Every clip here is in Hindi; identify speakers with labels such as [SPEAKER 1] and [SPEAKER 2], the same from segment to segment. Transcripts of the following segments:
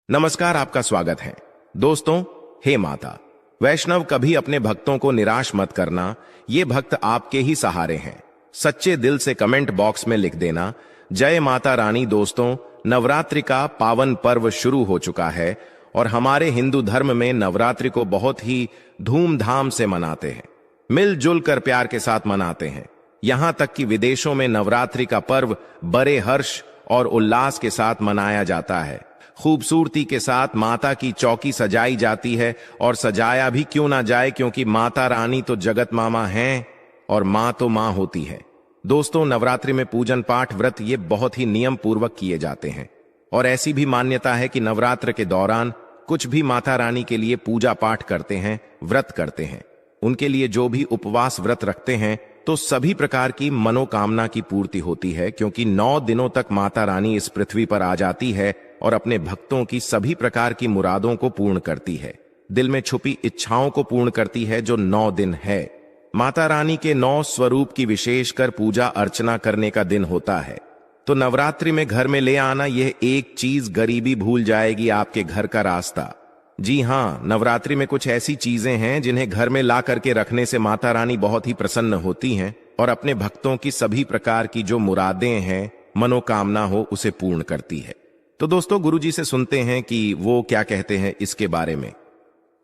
[SPEAKER 1] नमस्कार, आपका स्वागत है। दोस्तों, हे माता वैष्णव, कभी अपने भक्तों को निराश मत करना। ये भक्त आपके ही सहारे हैं। सच्चे दिल से कमेंट बॉक्स में लिख देना, जय माता रानी। दोस्तों, नवरात्रि का पावन पर्व शुरू हो चुका है और हमारे हिंदू धर्म में नवरात्रि को बहुत ही धूमधाम से मनाते हैं। मिलजुल कर प्यार के साथ मनाते हैं। यहां तक कि विदेशों में नवरात्रि का पर्व बड़े हर्ष और उल्लास के साथ मनाया जाता है। खूबसूरती के साथ माता की चौकी सजाई जाती है, और सजाया भी क्यों ना जाए, क्योंकि माता रानी तो जगत मामा हैं और मां तो मां होती है। दोस्तों, नवरात्रि में पूजन पाठ व्रत ये बहुत ही नियम पूर्वक किए जाते हैं, और ऐसी भी मान्यता है कि नवरात्र के दौरान कुछ भी माता रानी के लिए पूजा पाठ करते हैं, व्रत करते हैं, उनके लिए जो भी उपवास व्रत रखते हैं, तो सभी प्रकार की मनोकामना की पूर्ति होती है, क्योंकि 9 दिनों तक माता रानी इस पृथ्वी पर आ जाती है और अपने भक्तों की सभी प्रकार की मुरादों को पूर्ण करती है, दिल में छुपी इच्छाओं को पूर्ण करती है। जो 9 दिन है, माता रानी के 9 स्वरूप की विशेषकर पूजा अर्चना करने का दिन होता है। तो नवरात्रि में घर में ले आना यह एक चीज गरीबी भूल जाएगी आपके घर का रास्ता। जी हाँ, नवरात्रि में कुछ ऐसी चीजें हैं जिन्हें घर में ला करके रखने से माता रानी बहुत ही प्रसन्न होती हैं और अपने भक्तों की सभी प्रकार की जो मुरादें हैं, मनोकामना हो, उसे पूर्ण करती है। तो दोस्तों, गुरुजी से सुनते हैं कि वो क्या कहते हैं इसके बारे में।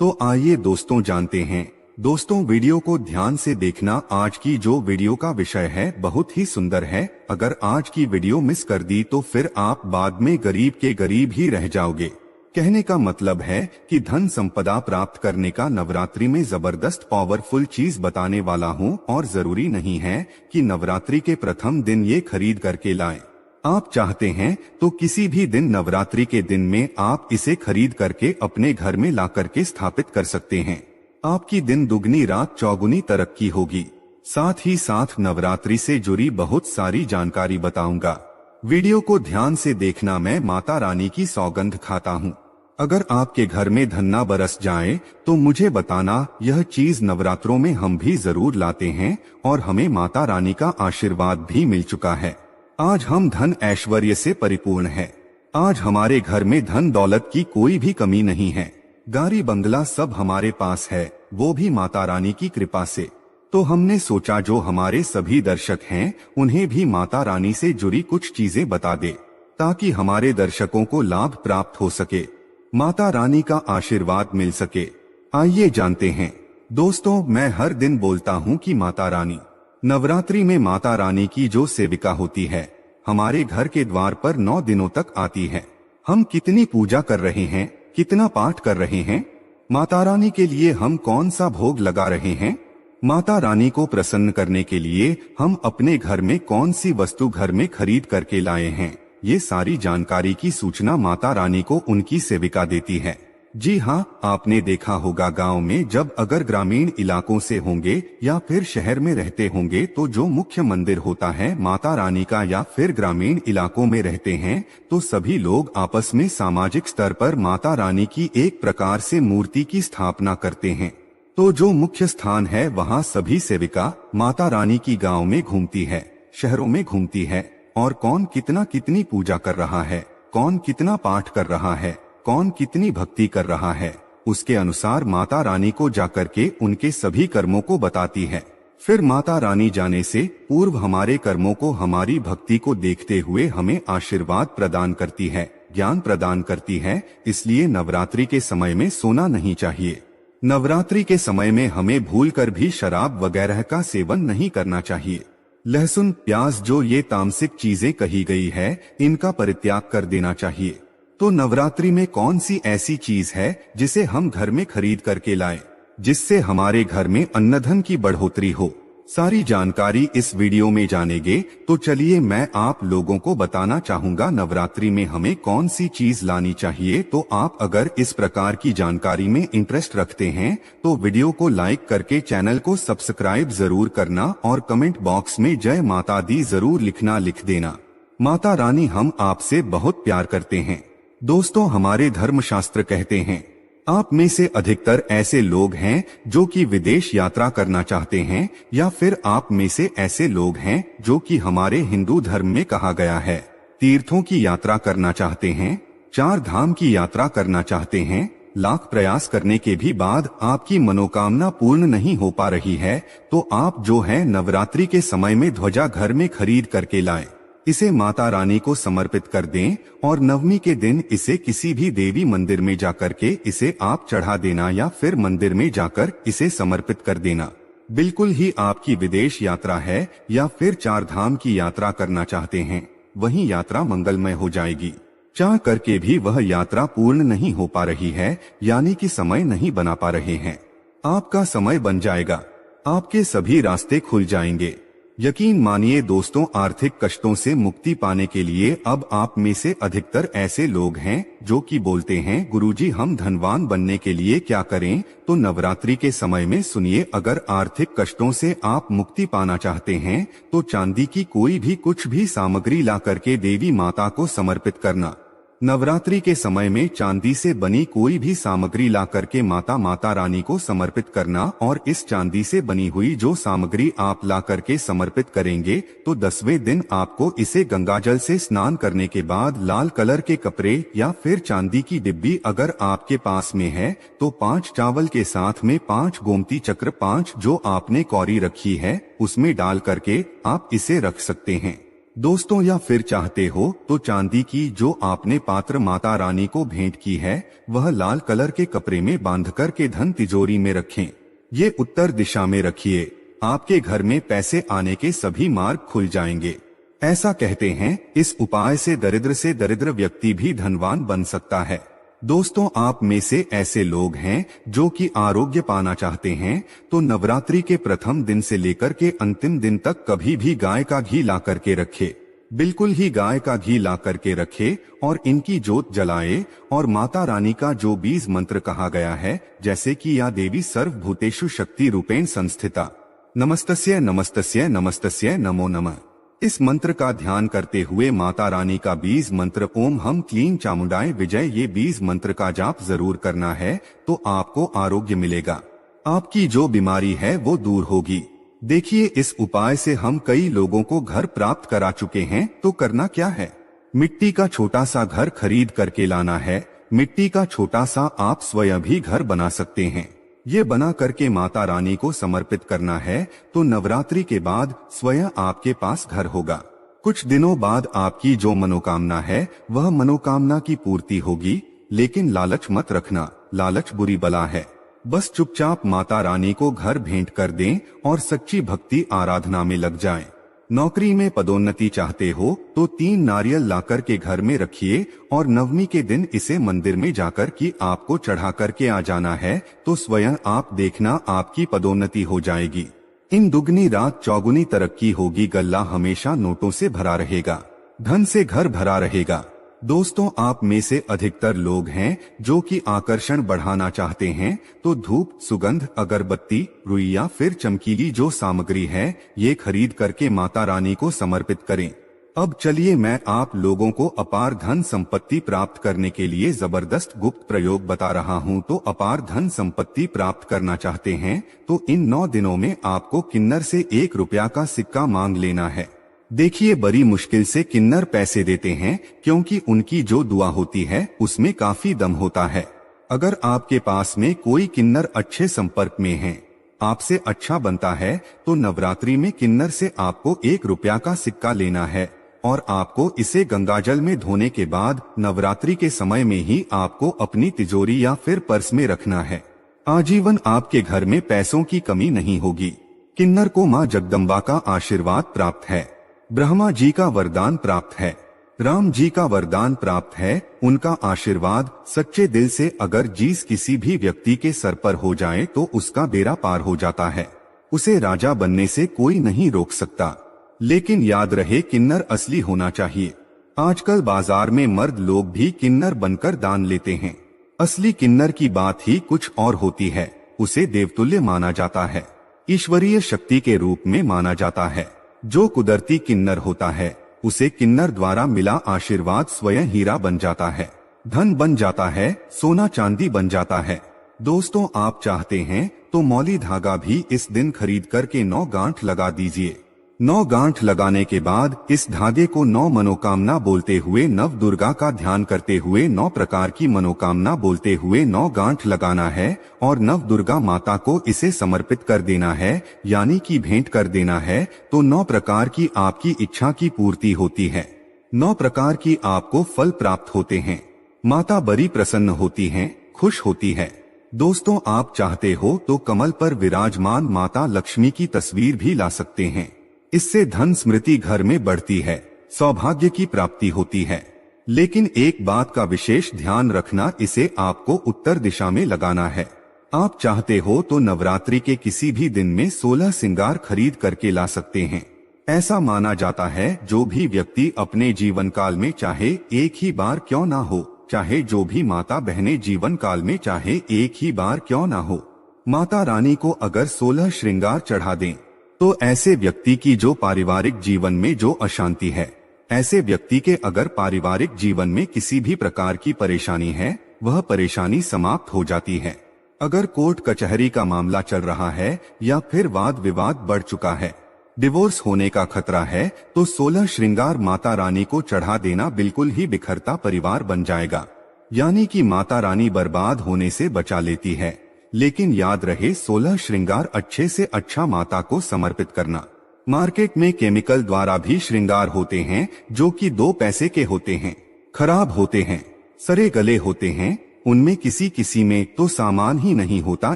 [SPEAKER 2] तो आइए दोस्तों जानते हैं। दोस्तों, वीडियो को ध्यान से देखना। आज की जो वीडियो का विषय है बहुत ही सुंदर है। अगर आज की वीडियो मिस कर दी तो फिर आप बाद में गरीब के गरीब ही रह जाओगे। कहने का मतलब है कि धन संपदा प्राप्त करने का नवरात्रि में जबरदस्त पावरफुल चीज बताने वाला हूँ, और जरूरी नहीं है कि नवरात्रि के प्रथम दिन ये खरीद करके लाएं। आप चाहते हैं तो किसी भी दिन नवरात्रि के दिन में आप इसे खरीद करके अपने घर में ला करके स्थापित कर सकते हैं। आपकी दिन दुगनी रात चौगुनी तरक्की होगी। साथ ही साथ नवरात्रि से जुड़ी बहुत सारी जानकारी बताऊंगा। वीडियो को ध्यान से देखना। मैं माता रानी की सौगंध खाता हूँ। अगर आपके घर में धन ना बरस जाए तो मुझे बताना। यह चीज नवरात्रों में हम भी जरूर लाते हैं और हमें माता रानी का आशीर्वाद भी मिल चुका है। आज हम धन ऐश्वर्य से परिपूर्ण है। आज हमारे घर में धन दौलत की कोई भी कमी नहीं है। गाड़ी बंगला सब हमारे पास है, वो भी माता रानी की कृपा से। तो हमने सोचा जो हमारे सभी दर्शक हैं उन्हें भी माता रानी से जुड़ी कुछ चीजें बता दे, ताकि हमारे दर्शकों को लाभ प्राप्त हो सके, माता रानी का आशीर्वाद मिल सके। आइए जानते हैं। दोस्तों, मैं हर दिन बोलता हूँ कि माता रानी, नवरात्रि में माता रानी की जो सेविका होती है हमारे घर के द्वार पर 9 दिनों तक आती है। हम कितनी पूजा कर रहे हैं, कितना पाठ कर रहे हैं, माता रानी के लिए हम कौन सा भोग लगा रहे हैं, माता रानी को प्रसन्न करने के लिए हम अपने घर में कौन सी वस्तु घर में खरीद करके लाए हैं, ये सारी जानकारी की सूचना माता रानी को उनकी सेविका देती है। जी हाँ, आपने देखा होगा गांव में जब अगर ग्रामीण इलाकों से होंगे या फिर शहर में रहते होंगे तो जो मुख्य मंदिर होता है माता रानी का, या फिर ग्रामीण इलाकों में रहते हैं तो सभी लोग आपस में सामाजिक स्तर पर माता रानी की एक प्रकार से मूर्ति की स्थापना करते हैं। तो जो मुख्य स्थान है वहाँ सभी सेविका माता रानी की गाँव में घूमती है, शहरों में घूमती है, और कौन कितना कितनी पूजा कर रहा है, कौन कितना पाठ कर रहा है, कौन कितनी भक्ति कर रहा है, उसके अनुसार माता रानी को जाकर के उनके सभी कर्मों को बताती है। फिर माता रानी जाने से पूर्व हमारे कर्मों को, हमारी भक्ति को देखते हुए हमें आशीर्वाद प्रदान करती है, ज्ञान प्रदान करती है। इसलिए नवरात्रि के समय में सोना नहीं चाहिए। नवरात्रि के समय में हमें भूलकर भी शराब वगैरह का सेवन नहीं करना चाहिए। लहसुन, प्याज, जो ये तामसिक चीजें कही गई है, इनका परित्याग कर देना चाहिए। तो नवरात्रि में कौन सी ऐसी चीज है जिसे हम घर में खरीद करके लाएं, जिससे हमारे घर में अन्नधन की बढ़ोतरी हो? सारी जानकारी इस वीडियो में जानेंगे। तो चलिए मैं आप लोगों को बताना चाहूंगा नवरात्रि में हमें कौन सी चीज लानी चाहिए। तो आप अगर इस प्रकार की जानकारी में इंटरेस्ट रखते हैं तो वीडियो को लाइक करके चैनल को सब्सक्राइब जरूर करना, और कमेंट बॉक्स में जय माता दी जरूर लिख देना। माता रानी, हम आपसे बहुत प्यार करते हैं। दोस्तों, हमारे धर्मशास्त्र कहते हैं आप में से अधिकतर ऐसे लोग हैं जो कि विदेश यात्रा करना चाहते हैं, या फिर आप में से ऐसे लोग हैं जो कि हमारे हिंदू धर्म में कहा गया है तीर्थों की यात्रा करना चाहते हैं। चार धाम की यात्रा करना चाहते हैं, लाख प्रयास करने के भी बाद आपकी मनोकामना पूर्ण नहीं हो पा रही है, तो आप जो है नवरात्रि के समय में ध्वजा घर में खरीद करके लाएं। इसे माता रानी को समर्पित कर दें और नवमी के दिन इसे किसी भी देवी मंदिर में जाकर के इसे आप चढ़ा देना या फिर मंदिर में जाकर इसे समर्पित कर देना। बिल्कुल ही आपकी विदेश यात्रा है या फिर चार धाम की यात्रा करना चाहते हैं, वही यात्रा मंगलमय हो जाएगी। चाह करके भी वह यात्रा पूर्ण नहीं हो पा रही है, यानी कि समय नहीं बना पा रहे हैं, आपका समय बन जाएगा, आपके सभी रास्ते खुल जाएंगे। यकीन मानिए दोस्तों, आर्थिक कष्टों से मुक्ति पाने के लिए अब आप में से अधिकतर ऐसे लोग हैं जो कि बोलते हैं गुरुजी हम धनवान बनने के लिए क्या करें। तो नवरात्रि के समय में सुनिए, अगर आर्थिक कष्टों से आप मुक्ति पाना चाहते हैं तो चांदी की कोई भी कुछ भी सामग्री ला करके देवी माता को समर्पित करना। नवरात्रि के समय में चांदी से बनी कोई भी सामग्री ला करके माता रानी को समर्पित करना, और इस चांदी से बनी हुई जो सामग्री आप ला करके समर्पित करेंगे तो 10वें दिन आपको इसे गंगाजल से स्नान करने के बाद लाल कलर के कपड़े या फिर चांदी की डिब्बी अगर आपके पास में है तो 5 चावल के साथ में 5 गोमती चक्र 5 जो आपने कौरी रखी है उसमें डाल करके आप इसे रख सकते हैं दोस्तों। या फिर चाहते हो तो चांदी की जो आपने पात्र माता रानी को भेंट की है वह लाल कलर के कपड़े में बांध कर के धन तिजोरी में रखें। ये उत्तर दिशा में रखिए, आपके घर में पैसे आने के सभी मार्ग खुल जाएंगे। ऐसा कहते हैं इस उपाय से दरिद्र व्यक्ति भी धनवान बन सकता है। दोस्तों, आप में से ऐसे लोग हैं जो कि आरोग्य पाना चाहते हैं तो नवरात्रि के प्रथम दिन से लेकर के अंतिम दिन तक कभी भी गाय का घी ला करके रखे, बिल्कुल ही गाय का घी ला करके रखे और इनकी जोत जलाए और माता रानी का जो बीज मंत्र कहा गया है, जैसे कि या देवी सर्वभूतेषु शक्ति रूपेण संस्थिता, नमस्तस्य नमस्तस्य नमस्तस्य नमो नमः, इस मंत्र का ध्यान करते हुए माता रानी का बीज मंत्र ओम हम क्लीं चामुंडाय विजय, ये बीज मंत्र का जाप जरूर करना है तो आपको आरोग्य मिलेगा, आपकी जो बीमारी है वो दूर होगी। देखिए, इस उपाय से हम कई लोगों को घर प्राप्त करा चुके हैं। तो करना क्या है, मिट्टी का छोटा सा घर खरीद करके लाना है। मिट्टी का छोटा सा आप स्वयं भी घर बना सकते हैं। ये बना करके माता रानी को समर्पित करना है तो नवरात्रि के बाद स्वयं आपके पास घर होगा। कुछ दिनों बाद आपकी जो मनोकामना है वह मनोकामना की पूर्ति होगी। लेकिन लालच मत रखना, लालच बुरी बला है। बस चुपचाप माता रानी को घर भेंट कर दें और सच्ची भक्ति आराधना में लग जाएं। नौकरी में पदोन्नति चाहते हो तो 3 नारियल लाकर के घर में रखिए और नवमी के दिन इसे मंदिर में जाकर कि आपको चढ़ा करके आ जाना है तो स्वयं आप देखना आपकी पदोन्नति हो जाएगी। इन दुगनी रात चौगुनी तरक्की होगी। गल्ला हमेशा नोटों से भरा रहेगा, धन से घर भरा रहेगा। दोस्तों, आप में से अधिकतर लोग हैं जो कि आकर्षण बढ़ाना चाहते हैं तो धूप, सुगंध, अगरबत्ती, रुई या फिर चमकीली जो सामग्री है ये खरीद करके माता रानी को समर्पित करें। अब चलिए मैं आप लोगों को अपार धन संपत्ति प्राप्त करने के लिए जबरदस्त गुप्त प्रयोग बता रहा हूं। तो अपार धन संपत्ति प्राप्त करना चाहते हैं तो इन 9 दिनों में आपको किन्नर से 1 रुपया का सिक्का मांग लेना है। देखिए, बड़ी मुश्किल से किन्नर पैसे देते हैं क्योंकि उनकी जो दुआ होती है उसमें काफी दम होता है। अगर आपके पास में कोई किन्नर अच्छे संपर्क में है, आपसे अच्छा बनता है तो नवरात्रि में किन्नर से आपको 1 रुपया का सिक्का लेना है और आपको इसे गंगाजल में धोने के बाद नवरात्रि के समय में ही आपको अपनी तिजोरी या फिर पर्स में रखना है। आजीवन आपके घर में पैसों की कमी नहीं होगी। किन्नर को मां जगदम्बा का आशीर्वाद प्राप्त है, ब्रह्मा जी का वरदान प्राप्त है, राम जी का वरदान प्राप्त है। उनका आशीर्वाद सच्चे दिल से अगर जिस किसी भी व्यक्ति के सर पर हो जाए तो उसका बेड़ा पार हो जाता है। उसे राजा बनने से कोई नहीं रोक सकता। लेकिन याद रहे, किन्नर असली होना चाहिए। आजकल बाजार में मर्द लोग भी किन्नर बनकर दान लेते हैं। असली किन्नर की बात ही कुछ और होती है। उसे देवतुल्य माना जाता है, ईश्वरीय शक्ति के रूप में माना जाता है। जो कुदरती किन्नर होता है उसे किन्नर द्वारा मिला आशीर्वाद स्वयं हीरा बन जाता है, धन बन जाता है, सोना चांदी बन जाता है। दोस्तों, आप चाहते हैं तो मौली धागा भी इस दिन खरीद करके 9 गांठ लगा दीजिए। 9 गांठ लगाने के बाद इस धागे को 9 मनोकामना बोलते हुए नव दुर्गा का ध्यान करते हुए 9 प्रकार की मनोकामना बोलते हुए 9 गांठ लगाना है और नव दुर्गा माता को इसे समर्पित कर देना है, यानी कि भेंट कर देना है। तो 9 प्रकार की आपकी इच्छा की पूर्ति होती है, 9 प्रकार की आपको फल प्राप्त होते हैं। माता बड़ी प्रसन्न होती हैं, खुश होती है। दोस्तों, आप चाहते हो तो कमल पर विराजमान माता लक्ष्मी की तस्वीर भी ला सकते हैं। इससे धन स्मृति घर में बढ़ती है, सौभाग्य की प्राप्ति होती है। लेकिन एक बात का विशेष ध्यान रखना, इसे आपको उत्तर दिशा में लगाना है। आप चाहते हो तो नवरात्रि के किसी भी दिन में 16 श्रृंगार खरीद करके ला सकते हैं। ऐसा माना जाता है जो भी व्यक्ति अपने जीवन काल में चाहे एक ही बार क्यों ना हो, चाहे जो भी माता बहनें जीवन काल में चाहे एक ही बार क्यों ना हो, माता रानी को अगर 16 श्रृंगार चढ़ा दें तो ऐसे व्यक्ति की जो पारिवारिक जीवन में जो अशांति है, ऐसे व्यक्ति के अगर पारिवारिक जीवन में किसी भी प्रकार की परेशानी है, वह परेशानी समाप्त हो जाती है। अगर कोर्ट कचहरी का मामला चल रहा है या फिर वाद विवाद बढ़ चुका है, डिवोर्स होने का खतरा है, तो 16 श्रृंगार माता रानी को चढ़ा देना बिल्कुल ही बिखरता परिवार बन जाएगा। यानी कि माता रानी बर्बाद होने से बचा लेती है। लेकिन याद रहे, 16 श्रृंगार अच्छे से अच्छा माता को समर्पित करना। मार्केट में केमिकल द्वारा भी श्रृंगार होते हैं जो कि 2 पैसे के होते हैं, खराब होते हैं, सड़े गले होते हैं। उनमें किसी किसी में तो सामान ही नहीं होता,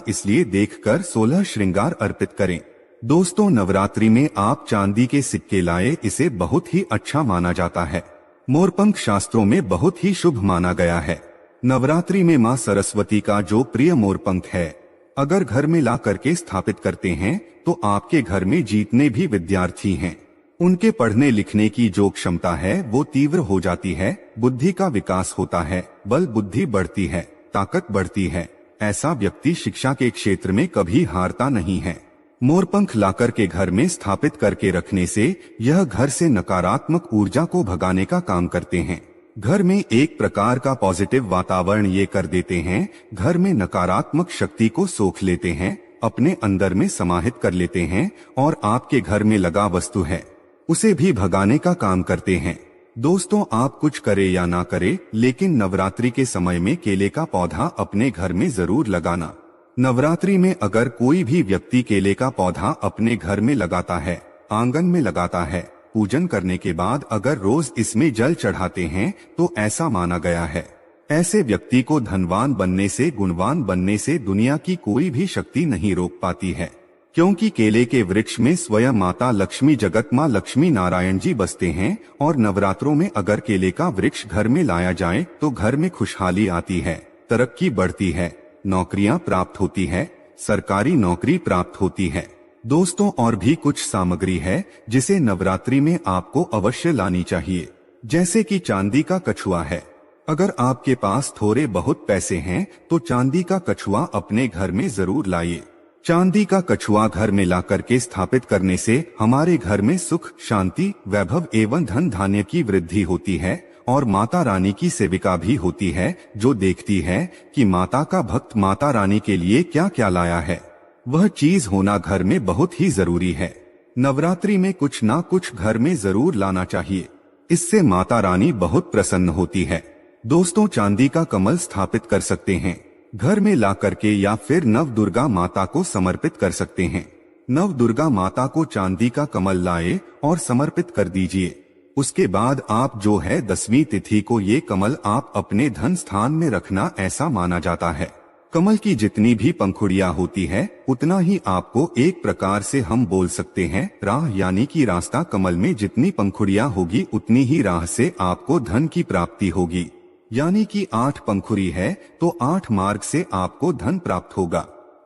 [SPEAKER 2] इसलिए देखकर 16 श्रृंगार अर्पित करें। दोस्तों, नवरात्रि में आप चांदी के सिक्के लाए, इसे बहुत ही अच्छा माना जाता है। मोरपंख शास्त्रों में बहुत ही शुभ माना गया है। नवरात्रि में मां सरस्वती का जो प्रिय मोरपंख है, अगर घर में ला करके स्थापित करते हैं तो आपके घर में जितने भी विद्यार्थी हैं, उनके पढ़ने लिखने की जो क्षमता है वो तीव्र हो जाती है, बुद्धि का विकास होता है, बल बुद्धि बढ़ती है, ताकत बढ़ती है। ऐसा व्यक्ति शिक्षा के क्षेत्र में कभी हारता नहीं है। मोरपंख लाकर के घर में स्थापित करके रखने से यह घर से नकारात्मक ऊर्जा को भगाने का काम करते हैं। घर में एक प्रकार का पॉजिटिव वातावरण ये कर देते हैं, घर में नकारात्मक शक्ति को सोख लेते हैं, अपने अंदर में समाहित कर लेते हैं और आपके घर में लगा वस्तु है उसे भी भगाने का काम करते हैं। दोस्तों, आप कुछ करे या ना करे, लेकिन नवरात्रि के समय में केले का पौधा अपने घर में जरूर लगाना। नवरात्रि में अगर कोई भी व्यक्ति केले का पौधा अपने घर में लगाता है, आंगन में लगाता है, पूजन करने के बाद अगर रोज इसमें जल चढ़ाते हैं तो ऐसा माना गया है, ऐसे व्यक्ति को धनवान बनने से, गुणवान बनने से दुनिया की कोई भी शक्ति नहीं रोक पाती है। क्योंकि केले के वृक्ष में स्वयं माता लक्ष्मी, जगत मां लक्ष्मी नारायण जी बसते हैं और नवरात्रों में अगर केले का वृक्ष घर में लाया जाए तो घर में खुशहाली आती है, तरक्की बढ़ती है, नौकरियां प्राप्त होती है, सरकारी नौकरी प्राप्त होती है। दोस्तों, और भी कुछ सामग्री है जिसे नवरात्रि में आपको अवश्य लानी चाहिए, जैसे कि चांदी का कछुआ है। अगर आपके पास थोड़े बहुत पैसे हैं तो चांदी का कछुआ अपने घर में जरूर लाइए। चांदी का कछुआ घर में ला करके स्थापित करने से हमारे घर में सुख, शांति, वैभव एवं धन धान्य की वृद्धि होती है और माता रानी की सेविका भी होती है, जो देखती है कि माता का भक्त माता रानी के लिए क्या क्या लाया है। वह चीज होना घर में बहुत ही जरूरी है। नवरात्रि में कुछ ना कुछ घर में जरूर लाना चाहिए, इससे माता रानी बहुत प्रसन्न होती है। दोस्तों, चांदी का कमल स्थापित कर सकते हैं घर में ला करके, या फिर नव दुर्गा माता को समर्पित कर सकते हैं। नव दुर्गा माता को चांदी का कमल लाए और समर्पित कर दीजिए। उसके बाद आप जो है 10वीं तिथि को ये कमल आप अपने धन स्थान में रखना, ऐसा माना जाता है। कमल की जितनी भी पंखुड़ियां होती है उतना ही आपको, एक प्रकार से हम बोल सकते हैं, राह यानी कि रास्ता। कमल में जितनी पंखुड़ियां होगी उतनी ही राह से आपको धन की प्राप्ति होगी। यानी कि 8 पंखुड़ी है तो 8 मार्ग से आपको धन प्राप्त होगा।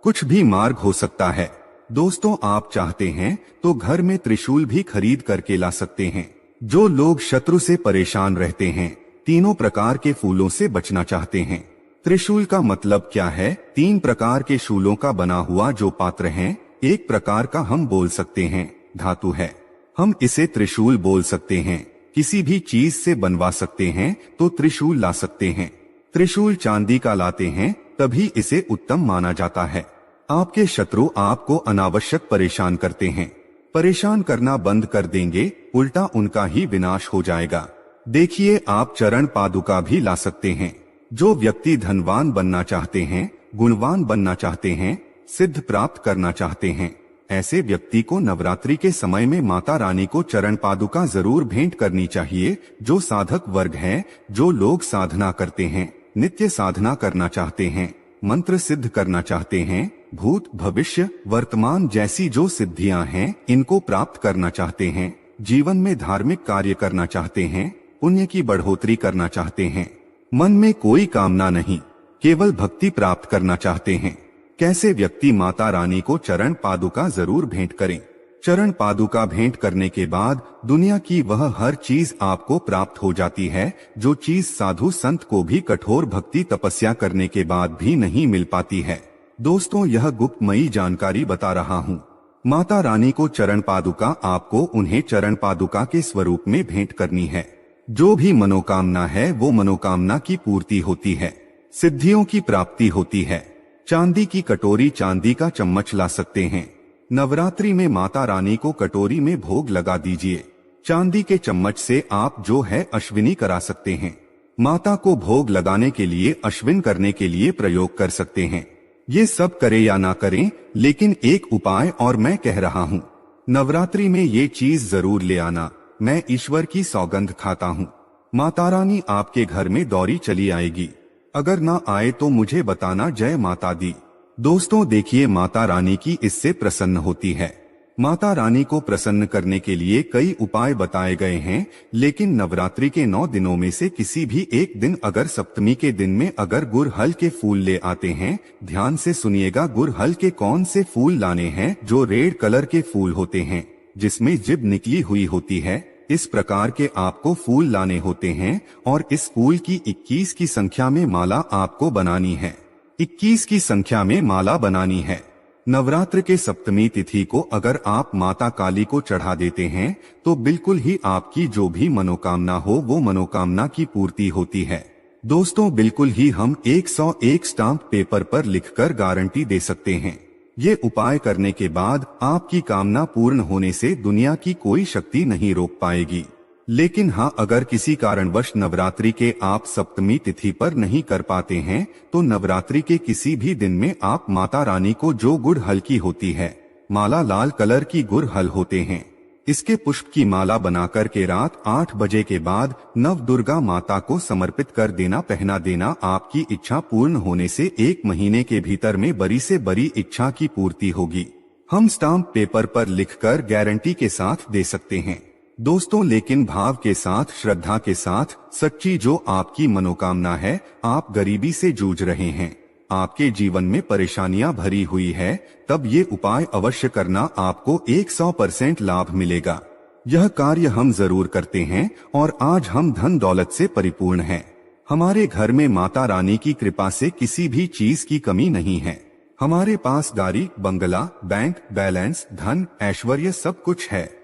[SPEAKER 2] कुछ भी मार्ग हो सकता है। दोस्तों, आप चाहते हैं तो घर में त्रिशूल भी खरीद करके ला सकते हैं। जो लोग शत्रु से परेशान रहते हैं, तीनों प्रकार के फूलों से बचना चाहते हैं। त्रिशूल का मतलब क्या है? 3 प्रकार के शूलों का बना हुआ जो पात्र है, एक प्रकार का हम बोल सकते हैं धातु है, हम इसे त्रिशूल बोल सकते हैं। किसी भी चीज से बनवा सकते हैं तो त्रिशूल ला सकते हैं। त्रिशूल चांदी का लाते हैं तभी इसे उत्तम माना जाता है। आपके शत्रु आपको अनावश्यक परेशान करते हैं, परेशान करना बंद कर देंगे, उल्टा उनका ही विनाश हो जाएगा। देखिए, आप चरण पादुका भी ला सकते हैं। जो व्यक्ति धनवान बनना चाहते हैं, गुणवान बनना चाहते हैं, सिद्ध प्राप्त करना चाहते हैं, ऐसे व्यक्ति को नवरात्रि के समय में माता रानी को चरण पादुका जरूर भेंट करनी चाहिए। जो साधक वर्ग हैं, जो लोग साधना करते हैं, नित्य साधना करना चाहते हैं, मंत्र सिद्ध करना चाहते हैं, भूत भविष्य वर्तमान जैसी जो सिद्धियां हैं इनको प्राप्त करना चाहते हैं, जीवन में धार्मिक कार्य करना चाहते हैं, पुण्य की बढ़ोतरी करना चाहते हैं, मन में कोई कामना नहीं, केवल भक्ति प्राप्त करना चाहते हैं, कैसे व्यक्ति माता रानी को चरण पादुका जरूर भेंट करें। चरण पादुका भेंट करने के बाद दुनिया की वह हर चीज आपको प्राप्त हो जाती है, जो चीज साधु संत को भी कठोर भक्ति तपस्या करने के बाद भी नहीं मिल पाती है। दोस्तों, यह गुप्तमयी जानकारी बता रहा हूँ। माता रानी को चरण पादुका आपको उन्हें चरण पादुका के स्वरूप में भेंट करनी है। जो भी मनोकामना है वो मनोकामना की पूर्ति होती है, सिद्धियों की प्राप्ति होती है। चांदी की कटोरी, चांदी का चम्मच ला सकते हैं। नवरात्रि में माता रानी को कटोरी में भोग लगा दीजिए। चांदी के चम्मच से आप जो है अश्विनी करा सकते हैं। माता को भोग लगाने के लिए, अश्विन करने के लिए प्रयोग कर सकते हैं। ये सब करें या ना करें, लेकिन एक उपाय और मैं कह रहा हूँ, नवरात्रि में ये चीज जरूर ले आना। मैं ईश्वर की सौगंध खाता हूँ, माता रानी आपके घर में दौड़ी चली आएगी। अगर ना आए तो मुझे बताना। जय माता दी। दोस्तों, देखिए, माता रानी की इससे प्रसन्न होती है। माता रानी को प्रसन्न करने के लिए कई उपाय बताए गए हैं, लेकिन नवरात्रि के 9 दिनों में से किसी भी एक दिन, अगर सप्तमी के दिन में अगर गुड़हल के फूल ले आते हैं, ध्यान से सुनिएगा, गुड़हल के कौन से फूल लाने हैं? जो रेड कलर के फूल होते हैं, जिसमें जिब निकली हुई होती है, इस प्रकार के आपको फूल लाने होते हैं और इस फूल की 21 की संख्या में माला आपको बनानी है। 21 की संख्या में माला बनानी है। नवरात्र के सप्तमी तिथि को अगर आप माता काली को चढ़ा देते हैं तो बिल्कुल ही आपकी जो भी मनोकामना हो वो मनोकामना की पूर्ति होती है। दोस्तों, बिल्कुल ही हम 101 स्टाम्प पेपर पर लिखकर गारंटी दे सकते हैं। ये उपाय करने के बाद आपकी कामना पूर्ण होने से दुनिया की कोई शक्ति नहीं रोक पाएगी। लेकिन हाँ, अगर किसी कारणवश नवरात्रि के आप सप्तमी तिथि पर नहीं कर पाते हैं तो नवरात्रि के किसी भी दिन में आप माता रानी को, जो गुड़हल की होती है माला, लाल कलर की गुड़हल होते हैं, इसके पुष्प की माला बनाकर के रात 8 बजे के बाद नव दुर्गा माता को समर्पित कर देना, पहना देना। आपकी इच्छा पूर्ण होने से 1 महीने के भीतर में बड़ी से बड़ी इच्छा की पूर्ति होगी। हम स्टाम्प पेपर पर लिखकर गारंटी के साथ दे सकते हैं दोस्तों, लेकिन भाव के साथ, श्रद्धा के साथ, सच्ची जो आपकी मनोकामना है, आप गरीबी से जूझ रहे हैं, आपके जीवन में परेशानियां भरी हुई है, तब ये उपाय अवश्य करना, आपको 100% लाभ मिलेगा। यह कार्य हम जरूर करते हैं और आज हम धन दौलत से परिपूर्ण हैं। हमारे घर में माता रानी की कृपा से किसी भी चीज की कमी नहीं है। हमारे पास गाड़ी, बंगला, बैंक बैलेंस, धन, ऐश्वर्य सब कुछ है।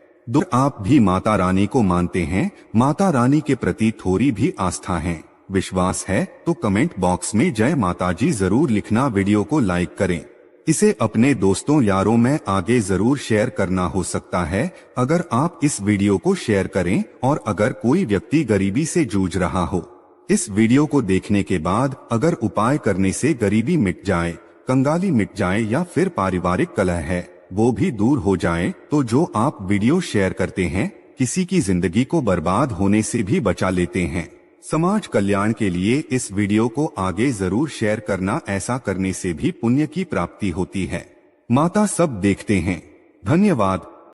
[SPEAKER 2] आप भी माता रानी को मानते हैं, माता रानी के प्रति थोड़ी भी आस्था है, विश्वास है, तो कमेंट बॉक्स में जय माता जी जरूर लिखना। वीडियो को लाइक करें, इसे अपने दोस्तों यारों में आगे जरूर शेयर करना हो सकता है। अगर आप इस वीडियो को शेयर करें और अगर कोई व्यक्ति गरीबी से जूझ रहा हो, इस वीडियो को देखने के बाद अगर उपाय करने से गरीबी मिट जाए, कंगाली मिट जाए या फिर पारिवारिक कलह है वो भी दूर हो जाए, तो जो आप वीडियो शेयर करते हैं किसी की जिंदगी को बर्बाद होने से भी बचा लेते हैं। समाज कल्याण के लिए इस वीडियो को आगे जरूर शेयर करना, ऐसा करने से भी पुण्य की प्राप्ति होती है। माता सब देखते हैं। धन्यवाद।